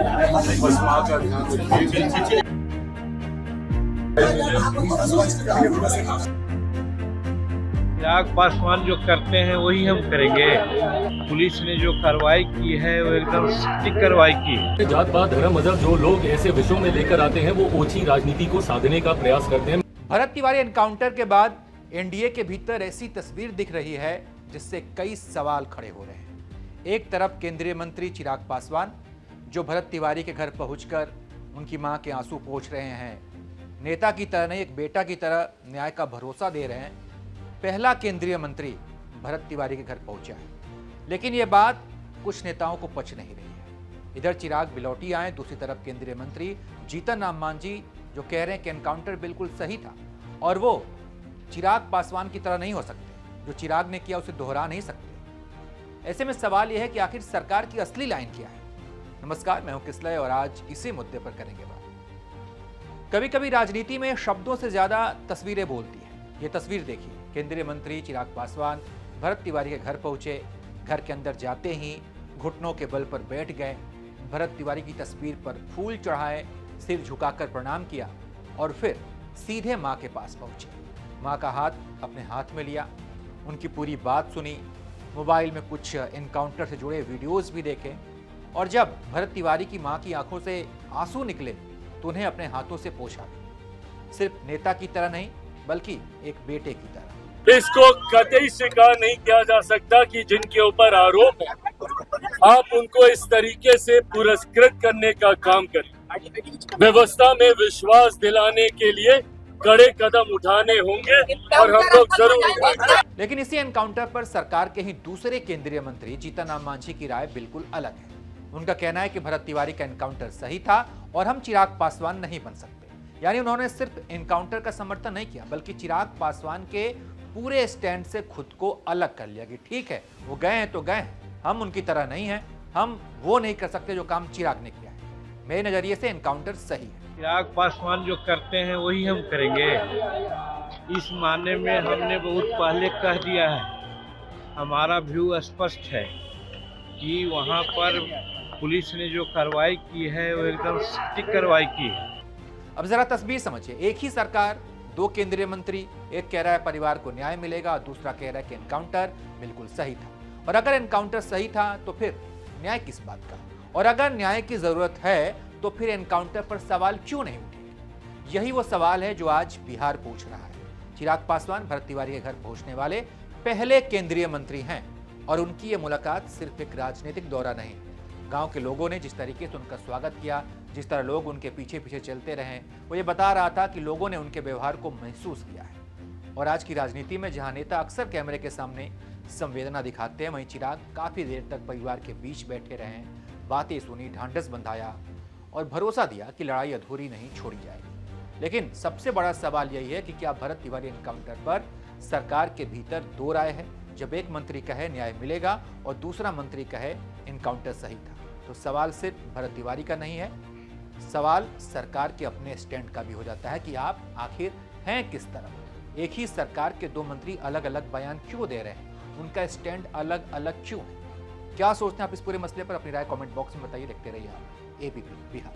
बस माँ का ध्यान रखिए। चिराग पासवान जो करते हैं वही हम करेंगे। पुलिस ने जो कार्रवाई की है वो एकदम सटीक कार्रवाई की है। जात पात धर्म मजहब जो लोग ऐसे विषयों में लेकर आते हैं वो ओछी राजनीति को साधने का प्रयास करते हैं। भरत तिवारी एनकाउंटर के बाद एनडीए के भीतर ऐसी तस्वीर दिख रही है जिससे कई सवाल खड़े हो रहे हैं। एक तरफ केंद्रीय मंत्री चिराग पासवान जो भरत तिवारी के घर पहुंचकर उनकी मां के आंसू पोंछ रहे हैं, नेता की तरह नहीं एक बेटा की तरह न्याय का भरोसा दे रहे हैं। पहला केंद्रीय मंत्री भरत तिवारी के घर पहुंचा है, लेकिन यह बात कुछ नेताओं को पच नहीं रही है। इधर चिराग बिलौटी आए, दूसरी तरफ केंद्रीय मंत्री जीतन राम मांझी जो कह रहे हैं कि एनकाउंटर बिल्कुल सही था और वो चिराग पासवान की तरह नहीं हो सकते, जो चिराग ने किया उसे दोहरा नहीं सकते। ऐसे में सवाल यह है कि आखिर सरकार की असली लाइन क्या है। नमस्कार, मैं हूं किसलय और आज इसी मुद्दे पर करेंगे बात। कभी कभी राजनीति में शब्दों से ज्यादा तस्वीरें बोलती है। ये तस्वीर देखिए, केंद्रीय मंत्री चिराग पासवान भरत तिवारी के घर पहुंचे, घर के अंदर जाते ही घुटनों के बल पर बैठ गए, भरत तिवारी की तस्वीर पर फूल चढ़ाए, सिर झुकाकर प्रणाम किया और फिर सीधे मां के पास पहुंचे। मां का हाथ अपने हाथ में लिया, उनकी पूरी बात सुनी, मोबाइल में कुछ एनकाउंटर से जुड़े वीडियोस भी देखे और जब भरत तिवारी की मां की आंखों से आंसू निकले तो उन्हें अपने हाथों से पोंछा। सिर्फ नेता की तरह नहीं बल्कि एक बेटे की तरह। इसको कतई स्वीकार नहीं किया जा सकता कि जिनके ऊपर आरोप है आप उनको इस तरीके से पुरस्कृत करने का काम करें। व्यवस्था में विश्वास दिलाने के लिए कड़े कदम उठाने होंगे और हम लोग जरूर उठाएंगे। लेकिन इसी एनकाउंटर पर सरकार के ही दूसरे केंद्रीय मंत्री जीतन राम मांझी की राय बिल्कुल अलग है। उनका कहना है कि भरत तिवारी का एनकाउंटर सही था और हम चिराग पासवान नहीं बन सकते। यानी उन्होंने सिर्फ एनकाउंटर का समर्थन नहीं किया बल्कि चिराग पासवान के पूरे स्टैंड से खुद को अलग कर लिया कि ठीक है, वो गए हैं तो गए हैं, हम उनकी तरह नहीं हैं, हम वो नहीं कर सकते जो काम चिराग ने किया है। मेरे नजरिए से एनकाउंटर सही है। चिराग पासवान जो करते हैं वही हम करेंगे। इस मायने में हमने बहुत पहले कह दिया है, हमारा व्यू स्पष्ट है कि वहाँ पर पुलिस ने जो कार्रवाई की है वो एकदम सटीक कार्रवाई की है। अब जरा तस्वीर समझिए, एक ही सरकार, दो केंद्रीय मंत्री, एक कह रहा है परिवार को न्याय मिलेगा और दूसरा कह रहा है कि एनकाउंटर बिल्कुल सही था। और अगर एनकाउंटर सही था तो फिर न्याय किस बात का, और अगर न्याय की जरूरत है तो फिर एनकाउंटर पर सवाल क्यों नहीं उठे। यही वो सवाल है जो आज बिहार पूछ रहा है। चिराग पासवान भरत तिवारी के घर पहुंचने वाले पहले केंद्रीय मंत्री हैं और उनकी ये मुलाकात सिर्फ एक राजनीतिक दौरा नहीं। गांव के लोगों ने जिस तरीके से उनका स्वागत किया, जिस तरह लोग उनके पीछे पीछे चलते रहे, वो ये बता रहा था कि लोगों ने उनके व्यवहार को महसूस किया है। और आज की राजनीति में जहां नेता अक्सर कैमरे के सामने संवेदना दिखाते हैं, वहीं चिराग काफी देर तक परिवार के बीच बैठे रहे, बातें सुनी, ढांढस बंधाया और भरोसा दिया कि लड़ाई अधूरी नहीं छोड़ी जाएगी। लेकिन सबसे बड़ा सवाल यही है कि क्या भरत तिवारी एनकाउंटर पर सरकार के भीतर दो राय है। जब एक मंत्री कहे न्याय मिलेगा और दूसरा मंत्री कहे एनकाउंटर सही था, तो सवाल सिर्फ भरत तिवारी का नहीं है, सवाल सरकार के अपने स्टैंड का भी हो जाता है कि आप आखिर हैं किस तरफ। एक ही सरकार के दो मंत्री अलग अलग बयान क्यों दे रहे हैं, उनका स्टैंड अलग अलग क्यों है। क्या सोचते हैं आप इस पूरे मसले पर, अपनी राय कमेंट बॉक्स में बताइए। देखते रहिए आप एबीपी बिहार।